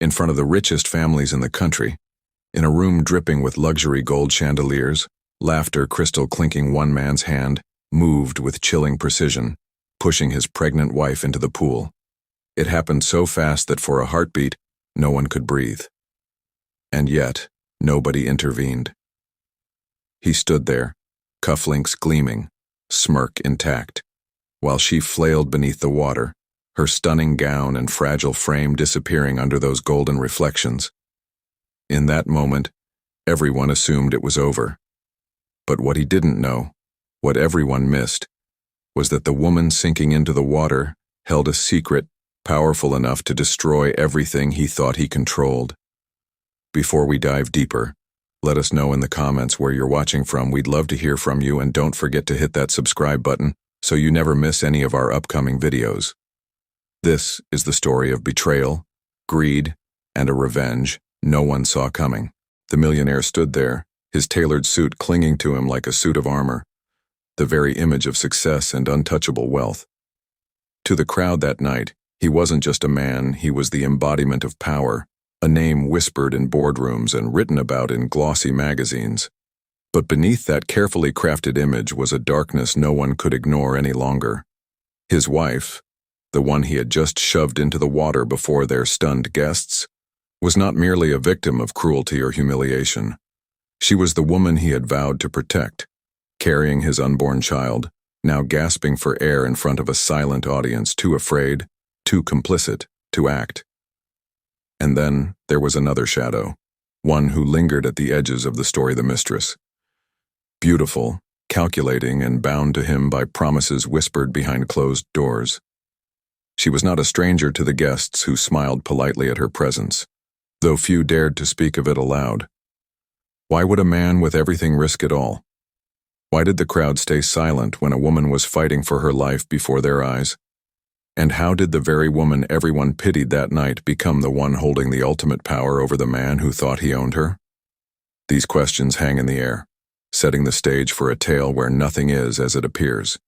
in front of the richest families in the country, in a room dripping with luxury gold chandeliers, laughter crystal clinking one man's hand, moved with chilling precision, pushing his pregnant wife into the pool. It happened so fast that for a heartbeat, no one could breathe. And yet, nobody intervened. He stood there, cufflinks gleaming, smirk intact, while she flailed beneath the water, her stunning gown and fragile frame disappearing under those golden reflections. In that moment, everyone assumed it was over. But what he didn't know, what everyone missed, was that the woman sinking into the water held a secret powerful enough to destroy everything he thought he controlled. Before we dive deeper, let us know in the comments where you're watching from. We'd love to hear from you, and don't forget to hit that subscribe button so you never miss any of our upcoming videos. This is the story of betrayal, greed, and a revenge no one saw coming. The millionaire stood there, his tailored suit clinging to him like a suit of armor, the very image of success and untouchable wealth. To the crowd that night, he wasn't just a man, he was the embodiment of power, a name whispered in boardrooms and written about in glossy magazines. But beneath that carefully crafted image was a darkness no one could ignore any longer. His wife, the one he had just shoved into the water before their stunned guests, was not merely a victim of cruelty or humiliation. She was the woman he had vowed to protect, carrying his unborn child, now gasping for air in front of a silent audience, too afraid, too complicit, to act. And then there was another shadow, one who lingered at the edges of the story, the mistress. Beautiful, calculating, and bound to him by promises whispered behind closed doors. She was not a stranger to the guests who smiled politely at her presence, though few dared to speak of it aloud. Why would a man with everything risk it all? Why did the crowd stay silent when a woman was fighting for her life before their eyes? And how did the very woman everyone pitied that night become the one holding the ultimate power over the man who thought he owned her? These questions hang in the air, setting the stage for a tale where nothing is as it appears,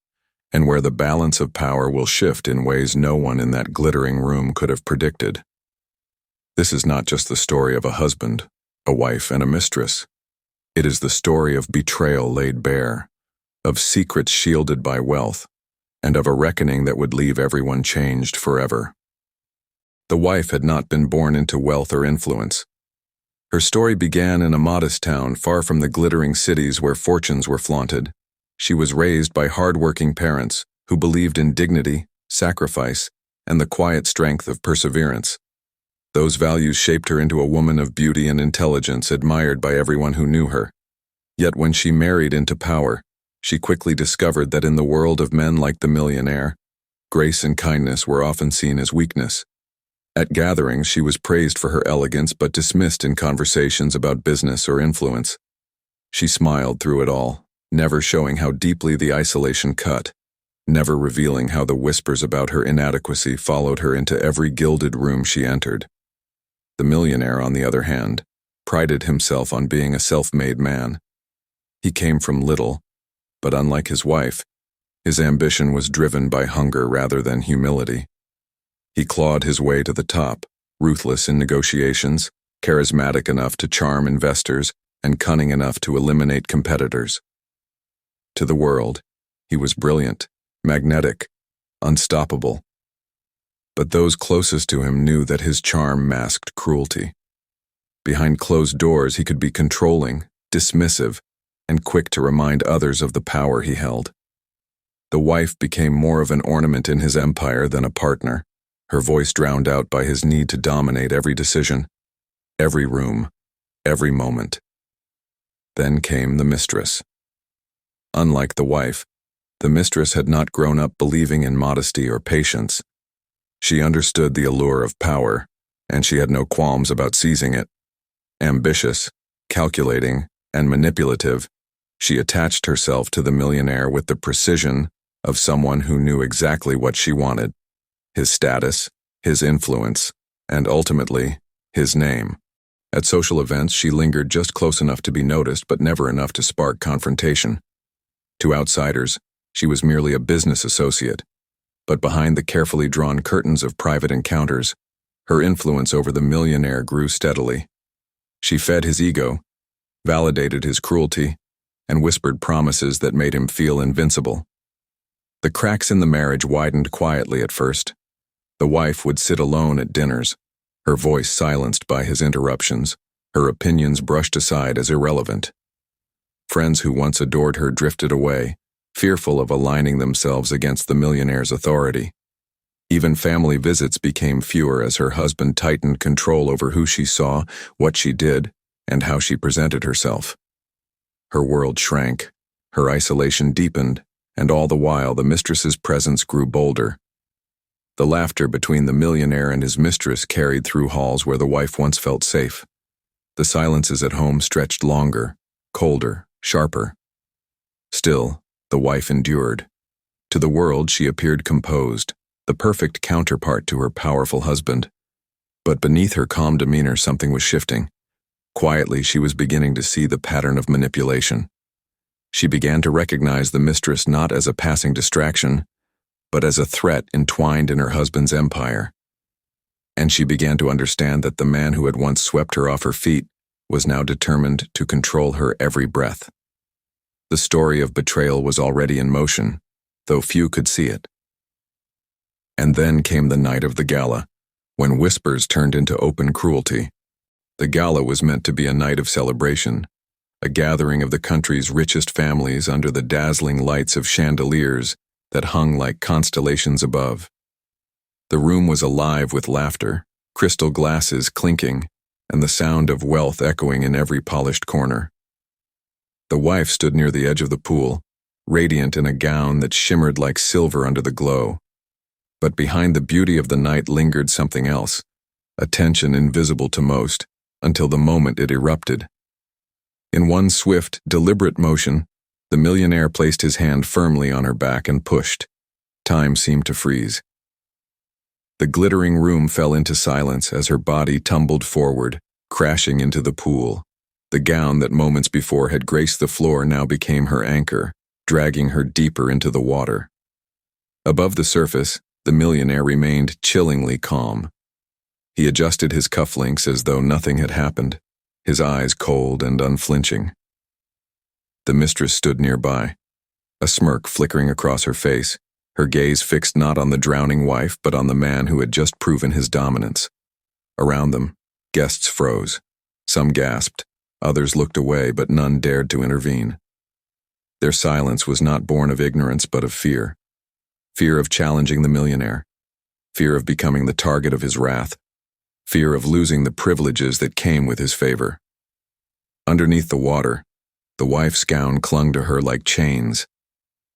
and where the balance of power will shift in ways no one in that glittering room could have predicted. This is not just the story of a husband, a wife, and a mistress. It is the story of betrayal laid bare, of secrets shielded by wealth, and of a reckoning that would leave everyone changed forever. The wife had not been born into wealth or influence. Her story began in a modest town far from the glittering cities where fortunes were flaunted. She was raised by hard-working parents who believed in dignity, sacrifice, and the quiet strength of perseverance. Those values shaped her into a woman of beauty and intelligence admired by everyone who knew her. Yet when she married into power, she quickly discovered that in the world of men like the millionaire, grace and kindness were often seen as weakness. At gatherings, she was praised for her elegance but dismissed in conversations about business or influence. She smiled through it all, never showing how deeply the isolation cut, never revealing how the whispers about her inadequacy followed her into every gilded room she entered. The millionaire, on the other hand, prided himself on being a self-made man. He came from little, but unlike his wife, his ambition was driven by hunger rather than humility. He clawed his way to the top, ruthless in negotiations, charismatic enough to charm investors, and cunning enough to eliminate competitors. To the world, he was brilliant, magnetic, unstoppable. But those closest to him knew that his charm masked cruelty. Behind closed doors, he could be controlling, dismissive, and quick to remind others of the power he held. The wife became more of an ornament in his empire than a partner, her voice drowned out by his need to dominate every decision, every room, every moment. Then came the mistress. Unlike the wife, the mistress had not grown up believing in modesty or patience. She understood the allure of power, and she had no qualms about seizing it. Ambitious, calculating, and manipulative, she attached herself to the millionaire with the precision of someone who knew exactly what she wanted: his status, his influence, and ultimately, his name. At social events, she lingered just close enough to be noticed but never enough to spark confrontation. To outsiders, she was merely a business associate, but behind the carefully drawn curtains of private encounters, Her influence over the millionaire grew steadily. She fed his ego, validated his cruelty, and whispered promises that made him feel invincible. The cracks in the marriage widened quietly at first. The wife would sit alone at dinners, her voice silenced by his interruptions, her opinions brushed aside as irrelevant. Friends who once adored her drifted away, fearful of aligning themselves against the millionaire's authority. Even family visits became fewer as her husband tightened control over who she saw, what she did, and how she presented herself. Her world shrank, her isolation deepened, and all the while the mistress's presence grew bolder. The laughter between the millionaire and his mistress carried through halls where the wife once felt safe. The silences at home stretched longer, colder, sharper. Still, the wife endured. To the world she appeared composed, the perfect counterpart to her powerful husband. But beneath her calm demeanor something was shifting. Quietly she was beginning to see the pattern of manipulation. She began to recognize the mistress not as a passing distraction, but as a threat entwined in her husband's empire. And she began to understand that the man who had once swept her off her feet was now determined to control her every breath. The story of betrayal was already in motion, though few could see it. And then came the night of the gala, when whispers turned into open cruelty. The gala was meant to be a night of celebration, a gathering of the country's richest families under the dazzling lights of chandeliers that hung like constellations above. The room was alive with laughter, crystal glasses clinking, and the sound of wealth echoing in every polished corner. The wife stood near the edge of the pool, radiant in a gown that shimmered like silver under the glow. But behind the beauty of the night lingered something else, a tension invisible to most, until the moment it erupted. In one swift, deliberate motion, the millionaire placed his hand firmly on her back and pushed. Time seemed to freeze. The glittering room fell into silence as her body tumbled forward, crashing into the pool. The gown that moments before had graced the floor now became her anchor, dragging her deeper into the water. Above the surface, the millionaire remained chillingly calm. He adjusted his cufflinks as though nothing had happened, his eyes cold and unflinching. The mistress stood nearby, a smirk flickering across her face, her gaze fixed not on the drowning wife but on the man who had just proven his dominance. Around them, guests froze. Some gasped, others looked away, but none dared to intervene. Their silence was not born of ignorance but of fear. Fear of challenging the millionaire, fear of becoming the target of his wrath, fear of losing the privileges that came with his favor. Underneath the water, the wife's gown clung to her like chains.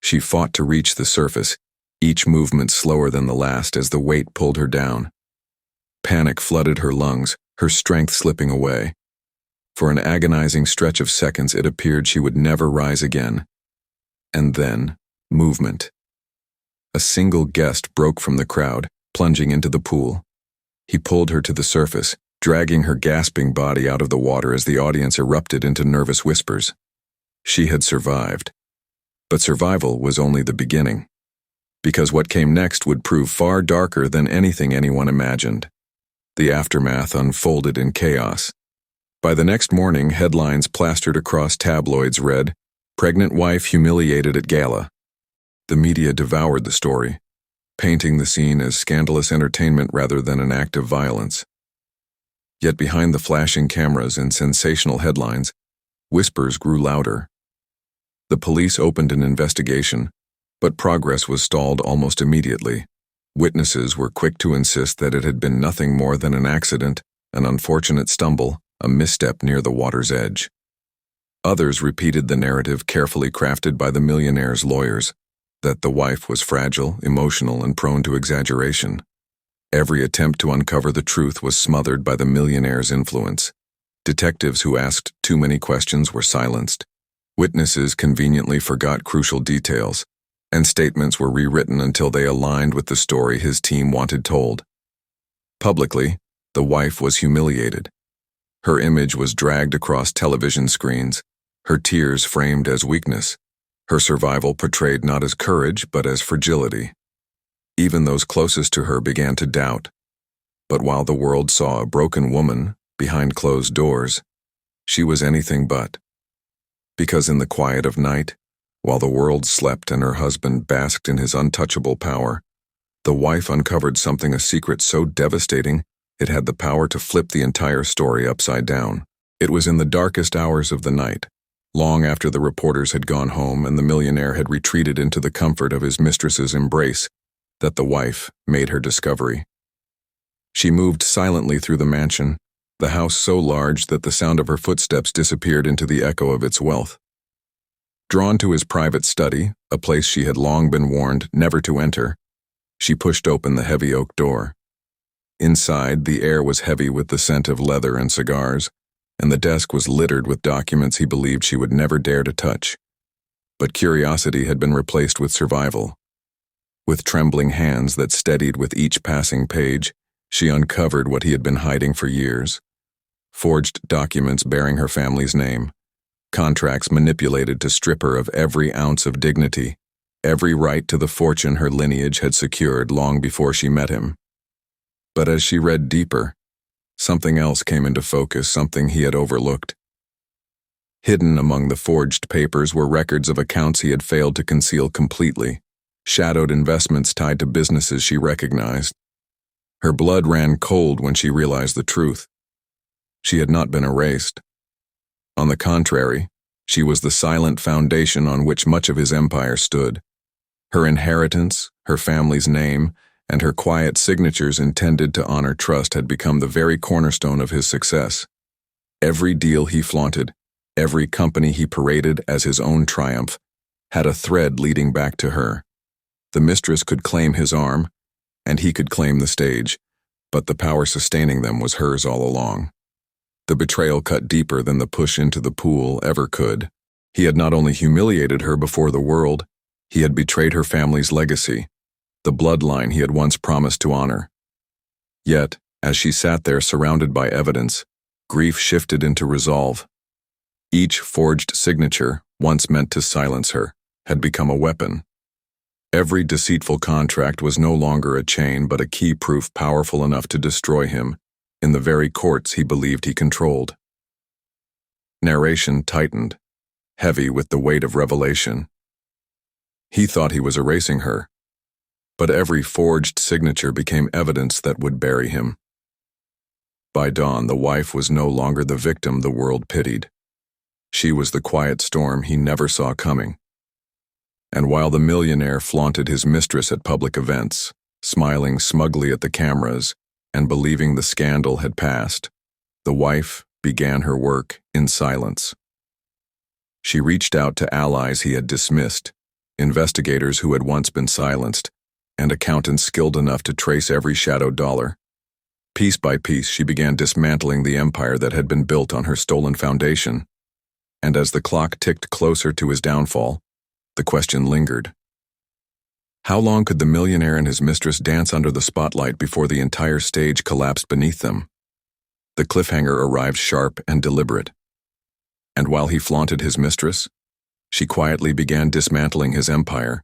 She fought to reach the surface, each movement slower than the last as the weight pulled her down. Panic flooded her lungs, her strength slipping away. For an agonizing stretch of seconds it appeared she would never rise again. And then, movement. A single guest broke from the crowd, plunging into the pool. He pulled her to the surface, dragging her gasping body out of the water as the audience erupted into nervous whispers. She had survived. But survival was only the beginning. Because what came next would prove far darker than anything anyone imagined. The aftermath unfolded in chaos. By the next morning, headlines plastered across tabloids read, "Pregnant wife humiliated at gala." The media devoured the story, painting the scene as scandalous entertainment rather than an act of violence. Yet behind the flashing cameras and sensational headlines, whispers grew louder. The police opened an investigation, but progress was stalled almost immediately. Witnesses were quick to insist that it had been nothing more than an accident, an unfortunate stumble, a misstep near the water's edge. Others repeated the narrative carefully crafted by the millionaire's lawyers, that the wife was fragile, emotional, and prone to exaggeration. Every attempt to uncover the truth was smothered by the millionaire's influence. Detectives who asked too many questions were silenced. Witnesses conveniently forgot crucial details, and statements were rewritten until they aligned with the story his team wanted told. Publicly, the wife was humiliated. Her image was dragged across television screens, her tears framed as weakness, her survival portrayed not as courage but as fragility. Even those closest to her began to doubt. But while the world saw a broken woman behind closed doors, she was anything but. Because in the quiet of night, while the world slept and her husband basked in his untouchable power, the wife uncovered something, a secret so devastating it had the power to flip the entire story upside down. It was in the darkest hours of the night, long after the reporters had gone home and the millionaire had retreated into the comfort of his mistress's embrace, that the wife made her discovery. She moved silently through the mansion, the house so large that the sound of her footsteps disappeared into the echo of its wealth. Drawn to his private study, a place she had long been warned never to enter, she pushed open the heavy oak door. Inside, the air was heavy with the scent of leather and cigars, and the desk was littered with documents he believed she would never dare to touch. But curiosity had been replaced with survival. With trembling hands that steadied with each passing page, she uncovered what he had been hiding for years. Forged documents bearing her family's name, contracts manipulated to strip her of every ounce of dignity, every right to the fortune her lineage had secured long before she met him. But as she read deeper, something else came into focus, something he had overlooked. Hidden among the forged papers were records of accounts he had failed to conceal completely, shadowed investments tied to businesses she recognized. Her blood ran cold when she realized the truth. She had not been erased. On the contrary, she was the silent foundation on which much of his empire stood. Her inheritance, her family's name, and her quiet signatures intended to honor trust had become the very cornerstone of his success. Every deal he flaunted, every company he paraded as his own triumph, had a thread leading back to her. The mistress could claim his arm, and he could claim the stage, but the power sustaining them was hers all along. The betrayal cut deeper than the push into the pool ever could. He had not only humiliated her before the world, he had betrayed her family's legacy, the bloodline he had once promised to honor. Yet, as she sat there surrounded by evidence, grief shifted into resolve. Each forged signature, once meant to silence her, had become a weapon. Every deceitful contract was no longer a chain but a key proof powerful enough to destroy him in the very courts he believed he controlled. Narration tightened, heavy with the weight of revelation. He thought he was erasing her, but every forged signature became evidence that would bury him. By dawn, the wife was no longer the victim the world pitied. She was the quiet storm he never saw coming. And while the millionaire flaunted his mistress at public events, smiling smugly at the cameras and believing the scandal had passed, the wife began her work in silence. She reached out to allies he had dismissed, investigators who had once been silenced, and accountants skilled enough to trace every shadowed dollar. Piece by piece, she began dismantling the empire that had been built on her stolen foundation. And as the clock ticked closer to his downfall, the question lingered. How long could the millionaire and his mistress dance under the spotlight before the entire stage collapsed beneath them? The cliffhanger arrived sharp and deliberate. And while he flaunted his mistress, she quietly began dismantling his empire.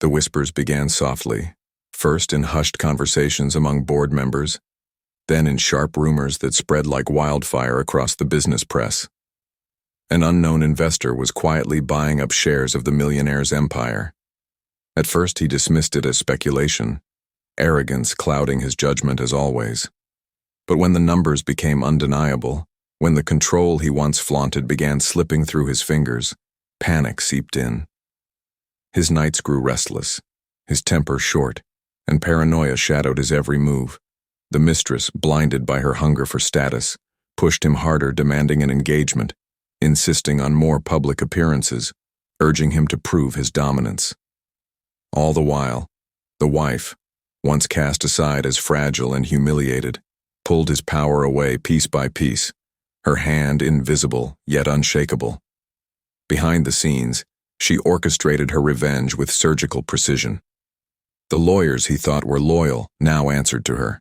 The whispers began softly, first in hushed conversations among board members, then in sharp rumors that spread like wildfire across the business press. An unknown investor was quietly buying up shares of the millionaire's empire. At first he dismissed it as speculation, arrogance clouding his judgment as always. But when the numbers became undeniable, when the control he once flaunted began slipping through his fingers, panic seeped in. His nights grew restless, his temper short, and paranoia shadowed his every move. The mistress, blinded by her hunger for status, pushed him harder, demanding an engagement, insisting on more public appearances, urging him to prove his dominance. All the while, the wife, once cast aside as fragile and humiliated, pulled his power away piece by piece, her hand invisible yet unshakable. Behind the scenes, she orchestrated her revenge with surgical precision. The lawyers he thought were loyal now answered to her.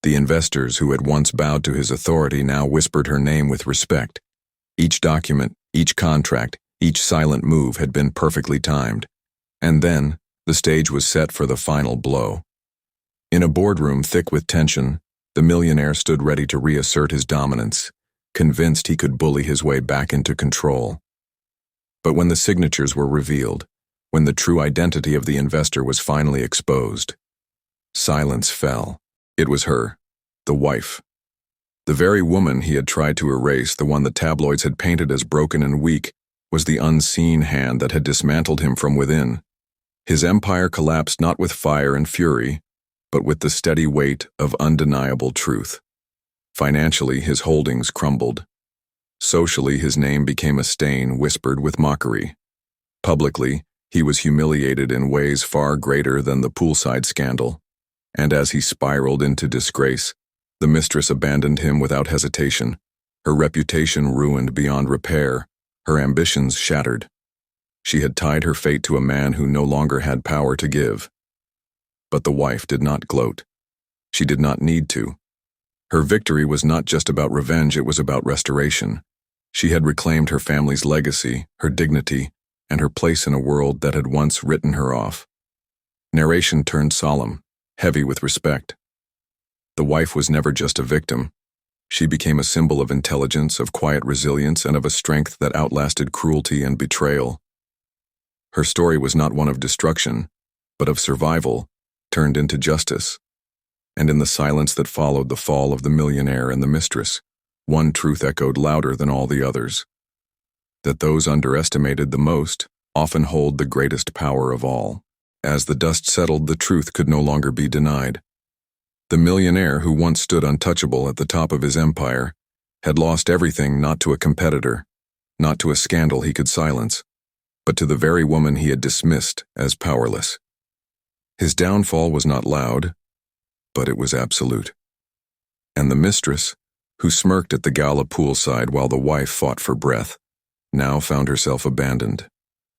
The investors who had once bowed to his authority now whispered her name with respect. Each document, each contract, each silent move had been perfectly timed. And then, the stage was set for the final blow. In a boardroom thick with tension, The millionaire stood ready to reassert his dominance, convinced he could bully his way back into control. But when the signatures were revealed, when the true identity of the investor was finally exposed, silence fell. It was her, the wife. The very woman he had tried to erase, the one the tabloids had painted as broken and weak, was the unseen hand that had dismantled him from within. His empire collapsed not with fire and fury, but with the steady weight of undeniable truth. Financially, his holdings crumbled. Socially, his name became a stain whispered with mockery. Publicly, he was humiliated in ways far greater than the poolside scandal. And as he spiraled into disgrace, the mistress abandoned him without hesitation, her reputation ruined beyond repair, her ambitions shattered. She had tied her fate to a man who no longer had power to give. But the wife did not gloat. She did not need to. Her victory was not just about revenge, it was about restoration. She had reclaimed her family's legacy, her dignity, and her place in a world that had once written her off. Narration turned solemn, heavy with respect. The wife was never just a victim. She became a symbol of intelligence, of quiet resilience, and of a strength that outlasted cruelty and betrayal. Her story was not one of destruction, but of survival, turned into justice. And in the silence that followed the fall of the millionaire and the mistress, one truth echoed louder than all the others: that those underestimated the most often hold the greatest power of all. As the dust settled, the truth could no longer be denied. The millionaire, who once stood untouchable at the top of his empire, had lost everything, not to a competitor, not to a scandal he could silence, but to the very woman he had dismissed as powerless. His downfall was not loud, but it was absolute. And the mistress, who smirked at the gala poolside while the wife fought for breath, now found herself abandoned,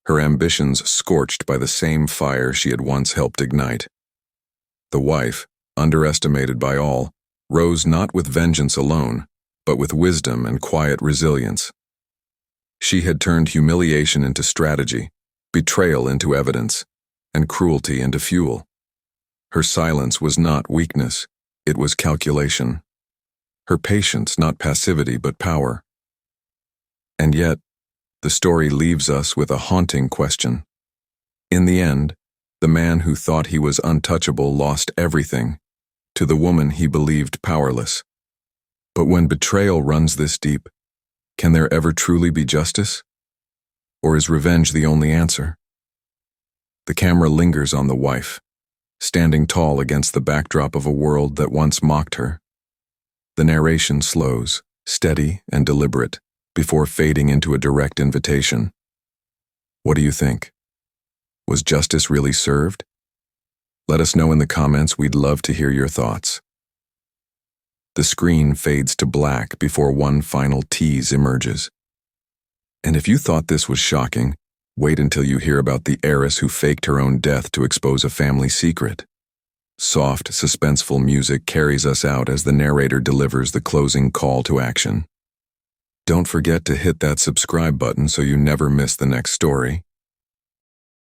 her ambitions scorched by the same fire she had once helped ignite. The wife, underestimated by all, rose not with vengeance alone, but with wisdom and quiet resilience. She had turned humiliation into strategy, betrayal into evidence, and cruelty into fuel. Her silence was not weakness, it was calculation. Her patience not passivity but power. And yet, the story leaves us with a haunting question. In the end, the man who thought he was untouchable lost everything, to the woman he believed powerless. But when betrayal runs this deep, can there ever truly be justice? Or is revenge the only answer? The camera lingers on the wife, standing tall against the backdrop of a world that once mocked her. The narration slows, steady and deliberate, before fading into a direct invitation. What do you think? Was justice really served? Let us know in the comments, we'd love to hear your thoughts. The screen fades to black before one final tease emerges. And if you thought this was shocking, wait until you hear about the heiress who faked her own death to expose a family secret. Soft, suspenseful music carries us out as the narrator delivers the closing call to action. Don't forget to hit that subscribe button so you never miss the next story.